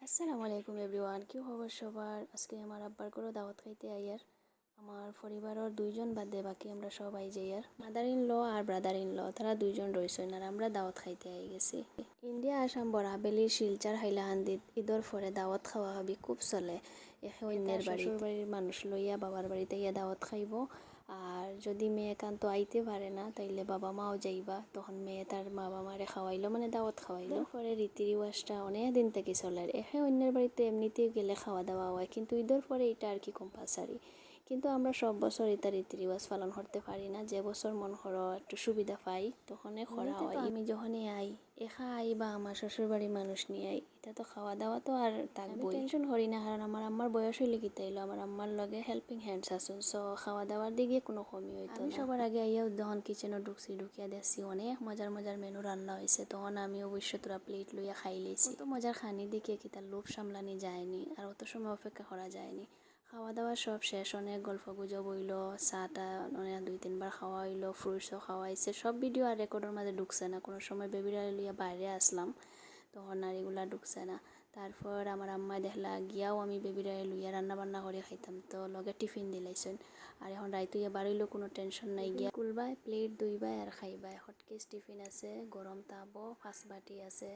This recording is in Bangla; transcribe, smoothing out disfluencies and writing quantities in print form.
আসসালামু আলাইকুম এভরিওয়ান, কি খবর সবার? আজকে আমার আব্বার করে দাওয়াত খাইতে আইয়ার। আমার পরিবারের দুইজন বাদে বাকি আমরা সবাই যাইয়ার। মাদার ইন ল আর ব্রাদার ইন ল তারা দুইজন রয়েছেন আর আমরা দাওয়াত খাইতে আই গেছি। ইন্ডিয়া আসাম বরাবেলি শিলচার হাইলাহান্দিত ঈদর পরে দাওয়াত খাওয়া হবি খুব চলে। একে অন্যের শ্বশুর বাড়ির মানুষ লইয়া বাবার বাড়িতে ইয়া দাওয়াত খাইব। আর যদি মেয়ে একান্ত আইতে পারে না তাইলে বাবা মাও যাইবা, তখন মেয়ে তার বাবা মারে খাওয়াইলো, মানে দাওয়াত খাওয়াইলো। পরে রীতি রিওয়াজটা অনেক দিন থেকে চলে। একে অন্যের বাড়িতে এমনিতেই গেলে খাওয়া দাওয়া হয়, কিন্তু ঈদের পরে এটা আর কি কম্পালসারি। কিন্তু আমরা সব বছর এটা রীতি রিওয়াজ পালন করতে পারি না। যে বছর মন করো একটু সুবিধা পাই তখনই করা হয়। আমি যখনই আই একা আই বা আমার শ্বশুর বাড়ির মানুষ নিয়ে আই, এটা তো খাওয়া দাওয়া তো আর থাকবো। টেনশন করি না, কারণ আমার আম্মার বয়স হইলে কি তাইলো আমার আম্মার লগে হেল্পিং হ্যান্ডস আসুন, সো খাওয়া দাওয়ার দিকে কোনো কমি হইতো না। আমি সবার আগে আইয়াও যখন কিচেনে ঢুকিয়া দেখছি অনেক মজার মজার মেনু রান্না হয়েছে, তখন আমি অবশ্য তোরা প্লেট লইয়া খাই লইছি। তো মজার খানি দিকে কি তার লোভ সামলানি যায়নি, আর অত সময় অপেক্ষা করা যায়নি। খাওয়া দাওয়া সব শেষ, অনেক গল্প গুজব হইল, চাটা অনেক 2-3 বার খাওয়া হইলো, ফ্রুটসও খাওয়াইছে। সব ভিডিও আর রেকর্ডের মাঝে ঢুকছে না, কোনো সময় বেবিরা লইয়া বাইরে আসলাম তখন আর এগুলা ঢুকছে না। তারপর আমার আম্মা দেখলা গিয়াও আমি বেবিরা লইয়া রান্না বান্না করে খাইতাম, তো লগে টিফিন দিলাইছেন। আর এখন রাইতো ইয়া বাড়িলেও কোনো টেনশন নাই, গিয়া কুলবাই প্লেট ধুইবাই আর খাইবাই। হটকেস টিফিন আছে, গরম তাবো, 5 বাটি আছে,